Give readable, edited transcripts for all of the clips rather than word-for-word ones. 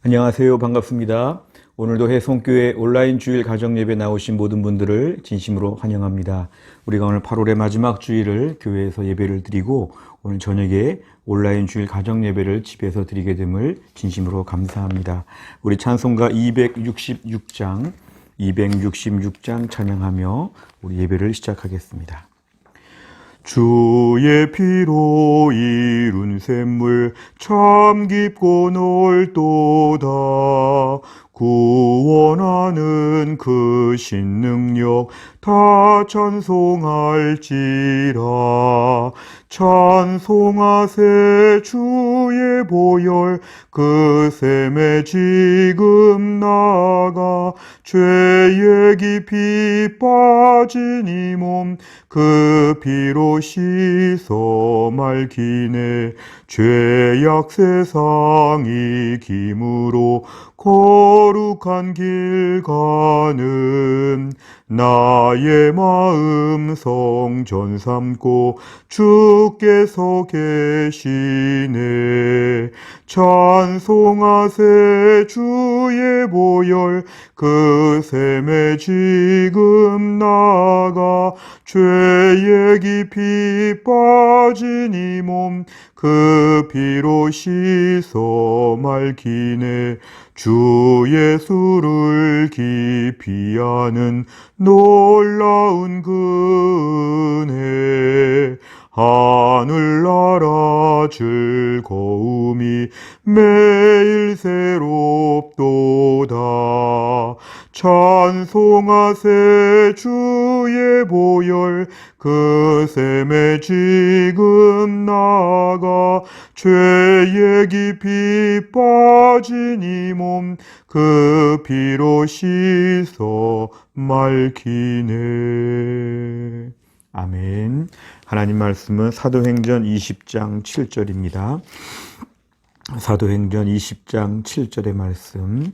안녕하세요. 반갑습니다. 오늘도 해성교회 온라인 주일 가정예배 나오신 모든 분들을 진심으로 환영합니다. 우리가 오늘 8월의 마지막 주일을 교회에서 예배를 드리고 오늘 저녁에 온라인 주일 가정예배를 집에서 드리게 됨을 진심으로 감사합니다. 우리 찬송가 266장 찬양하며 우리 예배를 시작하겠습니다. 주의 피로 이룬 샘물 참 깊고 넓도다. 구원하는 그 신능력 다 찬송할지라. 찬송하세 주의 보혈 그 샘에 지금 나가. 죄의 깊이 빠진 이 몸 그 피로 씻어 맑히네. 죄악 세상 이김으로 거룩한 길 가는 나의 마음 성전 삼고 주께서 계시네. 찬송하세 주의 보혈 그 샘에 지금 나가. 죄의 깊이 빠진 이 몸 그 피로 씻어 맑히네. 주 예수를 깊이 아는 놀라운 그 은혜. 하늘나라 즐거움이 매일 새롭도다. 찬송하세 주의 보혈 그 샘에 지금 나가. 죄의 깊이 빠진 이 몸 그 피로 씻어 맑히네. 아멘. 하나님 말씀은 사도행전 20장 7절입니다. 사도행전 20장 7절의 말씀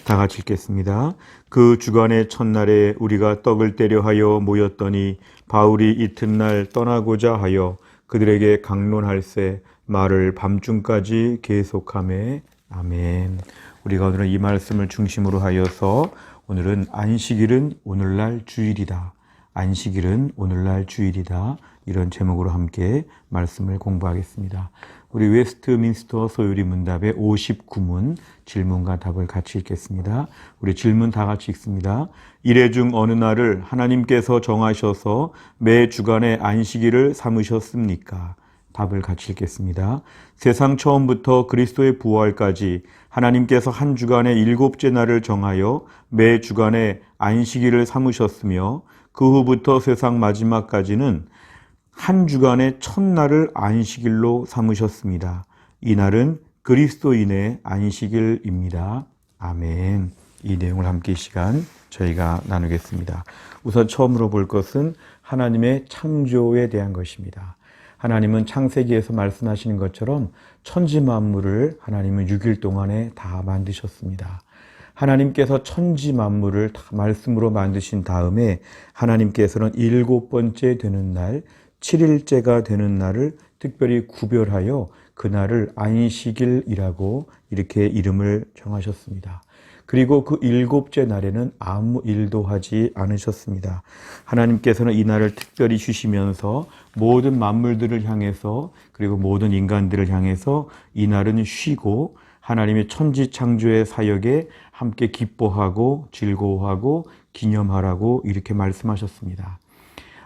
다 같이 읽겠습니다. 그 주간의 첫날에 우리가 떡을 떼려 하여 모였더니 바울이 이튿날 떠나고자 하여 그들에게 강론할세 말을 밤중까지 계속하매. 아멘. 우리가 오늘은 이 말씀을 중심으로 하여서 오늘은 안식일은 오늘날 주일이다. 안식일은 오늘날 주일이다. 이런 제목으로 함께 말씀을 공부하겠습니다. 우리 웨스트민스터 소요리 문답의 59문 질문과 답을 같이 읽겠습니다. 우리 질문 다 같이 읽습니다. 이래 중 어느 날을 하나님께서 정하셔서 매 주간의 안식일을 삼으셨습니까? 답을 같이 읽겠습니다. 세상 처음부터 그리스도의 부활까지 하나님께서 한 주간의 7째 날을 정하여 매 주간의 안식일을 삼으셨으며 그 후부터 세상 마지막까지는 한 주간의 첫날을 안식일로 삼으셨습니다. 이 날은 그리스도인의 안식일입니다. 아멘. 이 내용을 함께 이 시간 저희가 나누겠습니다. 우선 처음으로 볼 것은 하나님의 창조에 대한 것입니다. 하나님은 창세기에서 말씀하시는 것처럼 천지 만물을 하나님은 6일 동안에 다 만드셨습니다. 하나님께서 천지 만물을 다 말씀으로 만드신 다음에 하나님께서는 7번째 되는 날, 7일째가 되는 날을 특별히 구별하여 그날을 안식일이라고 이렇게 이름을 정하셨습니다. 그리고 그 7째 날에는 아무 일도 하지 않으셨습니다. 하나님께서는 이 날을 특별히 쉬시면서 모든 만물들을 향해서 그리고 모든 인간들을 향해서 이 날은 쉬고 하나님의 천지 창조의 사역에 함께 기뻐하고 즐거워하고 기념하라고 이렇게 말씀하셨습니다.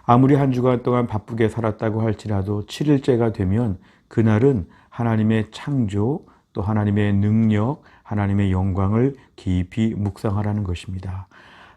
아무리 한 주간 동안 바쁘게 살았다고 할지라도 7일째가 되면 그날은 하나님의 창조 또 하나님의 능력, 하나님의 영광을 깊이 묵상하라는 것입니다.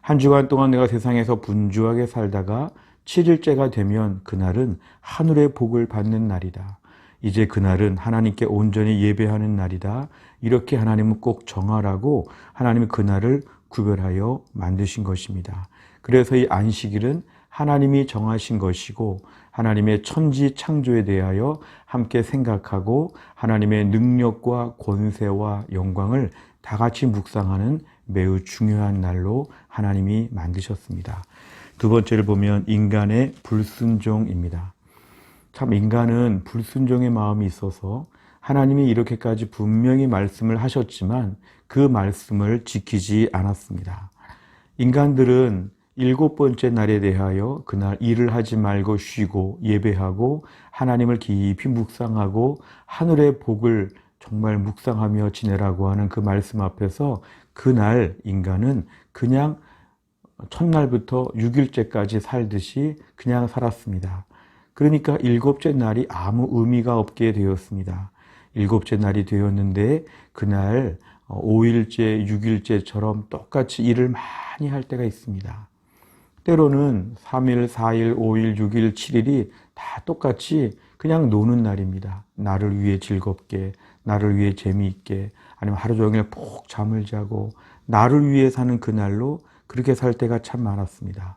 한 주간 동안 내가 세상에서 분주하게 살다가 7일째가 되면 그날은 하늘의 복을 받는 날이다. 이제 그날은 하나님께 온전히 예배하는 날이다. 이렇게 하나님은 꼭 정하라고 하나님은 그날을 구별하여 만드신 것입니다. 그래서 이 안식일은 하나님이 정하신 것이고 하나님의 천지 창조에 대하여 함께 생각하고 하나님의 능력과 권세와 영광을 다 같이 묵상하는 매우 중요한 날로 하나님이 만드셨습니다. 두 번째를 보면 인간의 불순종입니다. 참 인간은 불순종의 마음이 있어서 하나님이 이렇게까지 분명히 말씀을 하셨지만 그 말씀을 지키지 않았습니다. 인간들은 7번째 날에 대하여 그날 일을 하지 말고 쉬고 예배하고 하나님을 깊이 묵상하고 하늘의 복을 정말 묵상하며 지내라고 하는 그 말씀 앞에서 그날 인간은 그냥 첫날부터 6일째까지 살듯이 그냥 살았습니다. 그러니까 7째 날이 아무 의미가 없게 되었습니다. 7째 날이 되었는데 그날 5일째, 6일째처럼 똑같이 일을 많이 할 때가 있습니다. 때로는 3일, 4일, 5일, 6일, 7일이 다 똑같이 그냥 노는 날입니다. 나를 위해 즐겁게, 나를 위해 재미있게, 아니면 하루 종일 푹 잠을 자고 나를 위해 사는 그날로 그렇게 살 때가 참 많았습니다.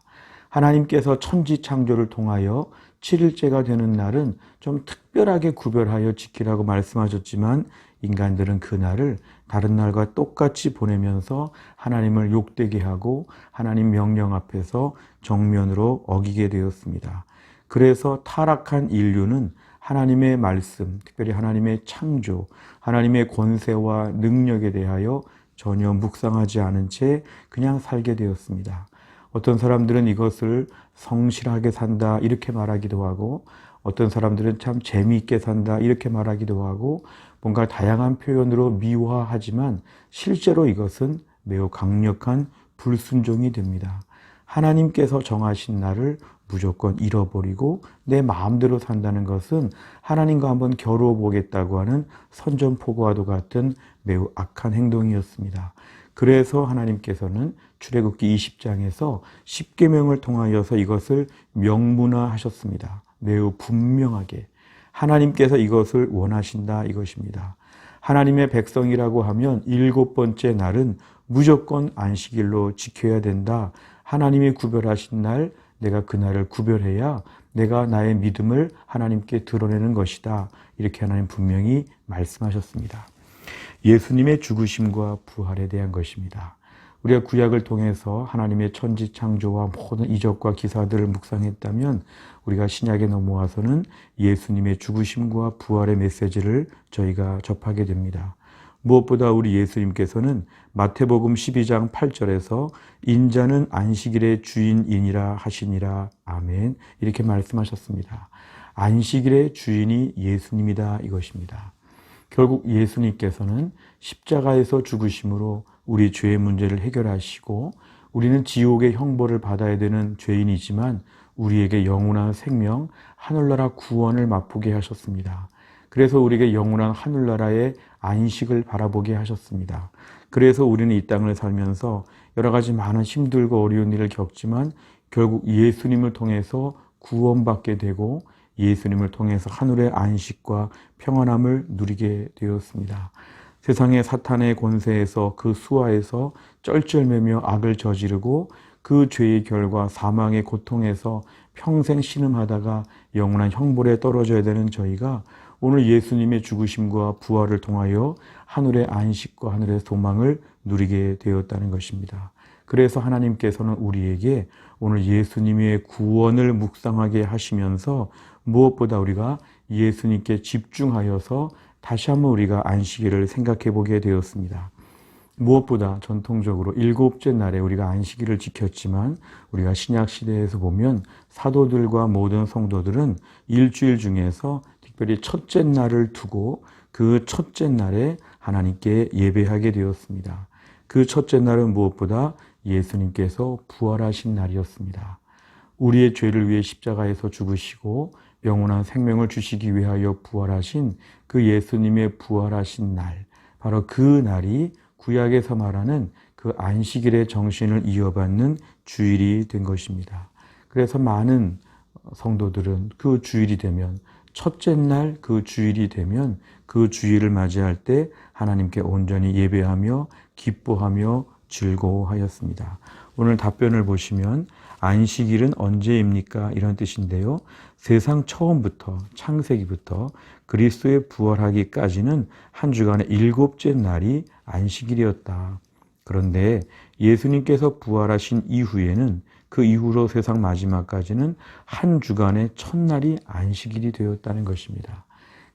하나님께서 천지 창조를 통하여 7일째가 되는 날은 좀 특별하게 구별하여 지키라고 말씀하셨지만 인간들은 그날을 다른 날과 똑같이 보내면서 하나님을 욕되게 하고 하나님 명령 앞에서 정면으로 어기게 되었습니다. 그래서 타락한 인류는 하나님의 말씀, 특별히 하나님의 창조, 하나님의 권세와 능력에 대하여 전혀 묵상하지 않은 채 그냥 살게 되었습니다. 어떤 사람들은 이것을 성실하게 산다 이렇게 말하기도 하고 어떤 사람들은 참 재미있게 산다 이렇게 말하기도 하고 뭔가 다양한 표현으로 미화하지만 실제로 이것은 매우 강력한 불순종이 됩니다. 하나님께서 정하신 날을 무조건 잃어버리고 내 마음대로 산다는 것은 하나님과 한번 겨루어 보겠다고 하는 선전포고와도 같은 매우 악한 행동이었습니다. 그래서 하나님께서는 출애굽기 20장에서 십계명을 통하여서 이것을 명문화하셨습니다. 매우 분명하게 하나님께서 이것을 원하신다 이것입니다. 하나님의 백성이라고 하면 7번째 날은 무조건 안식일로 지켜야 된다. 하나님이 구별하신 날 내가 그날을 구별해야 내가 나의 믿음을 하나님께 드러내는 것이다. 이렇게 하나님 분명히 말씀하셨습니다. 예수님의 죽으심과 부활에 대한 것입니다. 우리가 구약을 통해서 하나님의 천지 창조와 모든 이적과 기사들을 묵상했다면 우리가 신약에 넘어와서는 예수님의 죽으심과 부활의 메시지를 저희가 접하게 됩니다. 무엇보다 우리 예수님께서는 마태복음 12장 8절에서 인자는 안식일의 주인이니라 하시니라 아멘 이렇게 말씀하셨습니다. 안식일의 주인이 예수님이다 이것입니다. 결국 예수님께서는 십자가에서 죽으심으로 우리 죄의 문제를 해결하시고 우리는 지옥의 형벌을 받아야 되는 죄인이지만 우리에게 영원한 생명, 하늘나라 구원을 맛보게 하셨습니다. 그래서 우리에게 영원한 하늘나라의 안식을 바라보게 하셨습니다. 그래서 우리는 이 땅을 살면서 여러 가지 많은 힘들고 어려운 일을 겪지만 결국 예수님을 통해서 구원받게 되고 예수님을 통해서 하늘의 안식과 평안함을 누리게 되었습니다. 세상의 사탄의 권세에서 그 수하에서 쩔쩔매며 악을 저지르고 그 죄의 결과 사망의 고통에서 평생 신음하다가 영원한 형벌에 떨어져야 되는 저희가 오늘 예수님의 죽으심과 부활을 통하여 하늘의 안식과 하늘의 소망을 누리게 되었다는 것입니다. 그래서 하나님께서는 우리에게 오늘 예수님의 구원을 묵상하게 하시면서 무엇보다 우리가 예수님께 집중하여서 다시 한번 우리가 안식일을 생각해 보게 되었습니다. 무엇보다 전통적으로 7째 날에 우리가 안식일을 지켰지만 우리가 신약 시대에서 보면 사도들과 모든 성도들은 일주일 중에서 특별히 첫째 날을 두고 그 첫째 날에 하나님께 예배하게 되었습니다. 그 첫째 날은 무엇보다 예수님께서 부활하신 날이었습니다. 우리의 죄를 위해 십자가에서 죽으시고 영원한 생명을 주시기 위하여 부활하신 그 예수님의 부활하신 날, 바로 그 날이 구약에서 말하는 그 안식일의 정신을 이어받는 주일이 된 것입니다. 그래서 많은 성도들은 그 주일이 되면 첫째 날 그 주일이 되면 그 주일을 맞이할 때 하나님께 온전히 예배하며 기뻐하며 즐거워하였습니다. 오늘 답변을 보시면 안식일은 언제입니까? 이런 뜻인데요. 세상 처음부터 창세기부터 그리스도의 부활하기까지는 한 주간의 7째 날이 안식일이었다. 그런데 예수님께서 부활하신 이후에는 그 이후로 세상 마지막까지는 한 주간의 첫날이 안식일이 되었다는 것입니다.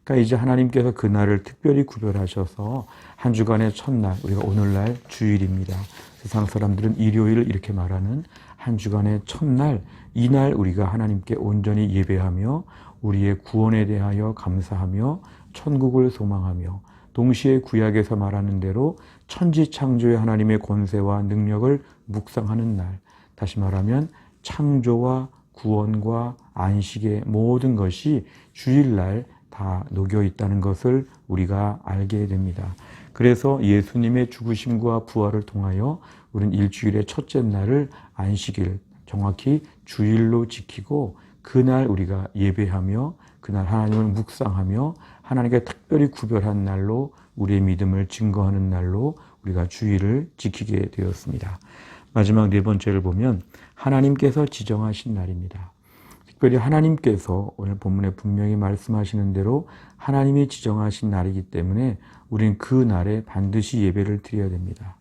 그러니까 이제 하나님께서 그날을 특별히 구별하셔서 한 주간의 첫날, 우리가 오늘날 주일입니다. 세상 사람들은 일요일을 이렇게 말하는 한 주간의 첫날, 이날 우리가 하나님께 온전히 예배하며 우리의 구원에 대하여 감사하며 천국을 소망하며 동시에 구약에서 말하는 대로 천지창조의 하나님의 권세와 능력을 묵상하는 날, 다시 말하면 창조와 구원과 안식의 모든 것이 주일날 다 녹여 있다는 것을 우리가 알게 됩니다. 그래서 예수님의 죽으심과 부활을 통하여 우리는 일주일의 첫째 날을 안식일, 정확히 주일로 지키고 그날 우리가 예배하며 그날 하나님을 묵상하며 하나님께 특별히 구별한 날로 우리의 믿음을 증거하는 날로 우리가 주일을 지키게 되었습니다. 마지막 네 번째를 보면 하나님께서 지정하신 날입니다. 특별히 하나님께서 오늘 본문에 분명히 말씀하시는 대로 하나님이 지정하신 날이기 때문에 우리는 그 날에 반드시 예배를 드려야 됩니다.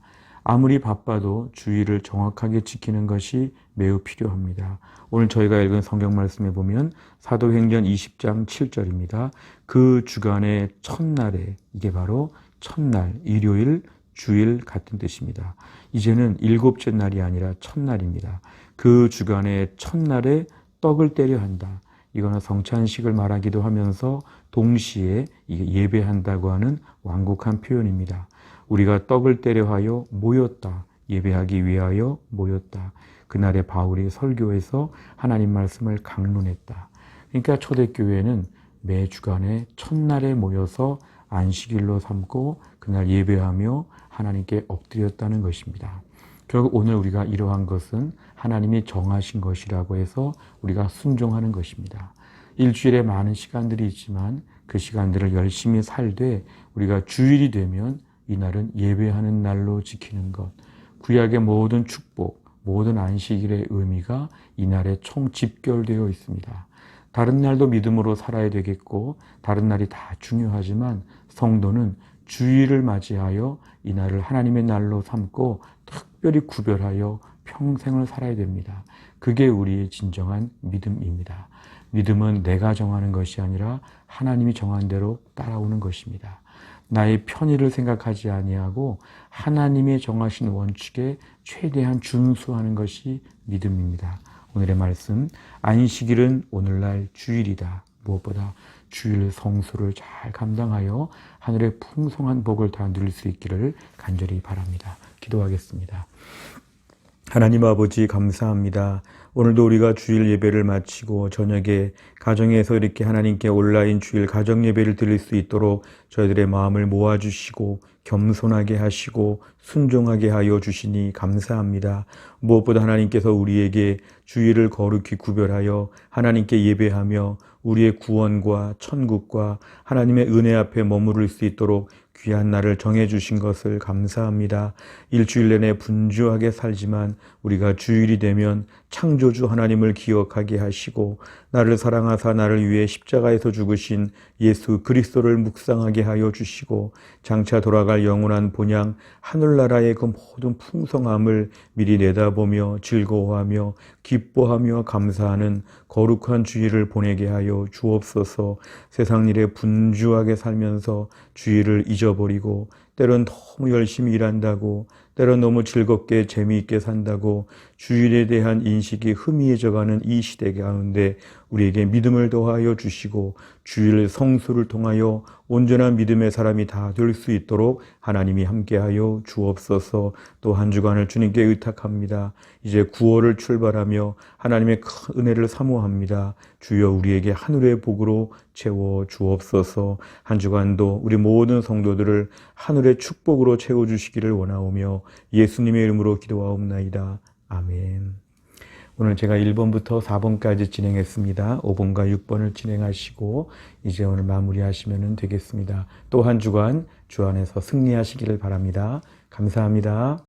아무리 바빠도 주일을 정확하게 지키는 것이 매우 필요합니다. 오늘 저희가 읽은 성경 말씀에 보면 사도행전 20장 7절입니다. 그 주간의 첫날에, 이게 바로 첫날, 일요일, 주일 같은 뜻입니다. 이제는 일곱째 날이 아니라 첫날입니다. 그 주간의 첫날에 떡을 떼려 한다. 이거는 성찬식을 말하기도 하면서 동시에 이게 예배한다고 하는 완곡한 표현입니다. 우리가 떡을 떼려 하여 모였다. 예배하기 위하여 모였다. 그날에 바울이 설교에서 하나님 말씀을 강론했다. 그러니까 초대교회는 매 주간에 첫날에 모여서 안식일로 삼고 그날 예배하며 하나님께 엎드렸다는 것입니다. 결국 오늘 우리가 이러한 것은 하나님이 정하신 것이라고 해서 우리가 순종하는 것입니다. 일주일에 많은 시간들이 있지만 그 시간들을 열심히 살되 우리가 주일이 되면 이날은 예배하는 날로 지키는 것, 구약의 모든 축복, 모든 안식일의 의미가 이날에 총 집결되어 있습니다. 다른 날도 믿음으로 살아야 되겠고 다른 날이 다 중요하지만 성도는 주일을 맞이하여 이날을 하나님의 날로 삼고 특별히 구별하여 평생을 살아야 됩니다. 그게 우리의 진정한 믿음입니다. 믿음은 내가 정하는 것이 아니라 하나님이 정한 대로 따라오는 것입니다. 나의 편의를 생각하지 아니하고 하나님이 정하신 원칙에 최대한 준수하는 것이 믿음입니다. 오늘의 말씀, 안식일은 오늘날 주일이다. 무엇보다 주일 성수를 잘 감당하여 하늘의 풍성한 복을 다 누릴 수 있기를 간절히 바랍니다. 기도하겠습니다. 하나님 아버지 감사합니다. 오늘도 우리가 주일 예배를 마치고 저녁에 가정에서 이렇게 하나님께 온라인 주일 가정 예배를 드릴 수 있도록 저희들의 마음을 모아주시고 겸손하게 하시고 순종하게 하여 주시니 감사합니다. 무엇보다 하나님께서 우리에게 주일을 거룩히 구별하여 하나님께 예배하며 우리의 구원과 천국과 하나님의 은혜 앞에 머무를 수 있도록 귀한 날을 정해주신 것을 감사합니다. 일주일 내내 분주하게 살지만 우리가 주일이 되면 창조주 하나님을 기억하게 하시고 나를 사랑하사 나를 위해 십자가에서 죽으신 예수 그리스도를 묵상하게 하여 주시고 장차 돌아갈 영원한 본향 하늘나라의 그 모든 풍성함을 미리 내다보며 즐거워하며 기뻐하며 감사하는 거룩한 주일을 보내게 하여 주옵소서. 세상 일에 분주하게 살면서 주일을 잊어버리고 때론 너무 열심히 일한다고 때론 너무 즐겁게 재미있게 산다고 주일에 대한 인식이 희미해져가는 이 시대 가운데 우리에게 믿음을 더하여 주시고 주일 성수를 통하여 온전한 믿음의 사람이 다 될 수 있도록 하나님이 함께하여 주옵소서. 또 한 주간을 주님께 의탁합니다. 이제 9월을 출발하며 하나님의 큰 은혜를 사모합니다. 주여 우리에게 하늘의 복으로 채워 주옵소서. 한 주간도 우리 모든 성도들을 하늘의 축복으로 채워주시기를 원하오며 예수님의 이름으로 기도하옵나이다. 아멘. 오늘 제가 1번부터 4번까지 진행했습니다. 5번과 6번을 진행하시고 이제 오늘 마무리하시면 되겠습니다. 또 한 주간 주 안에서 승리하시기를 바랍니다. 감사합니다.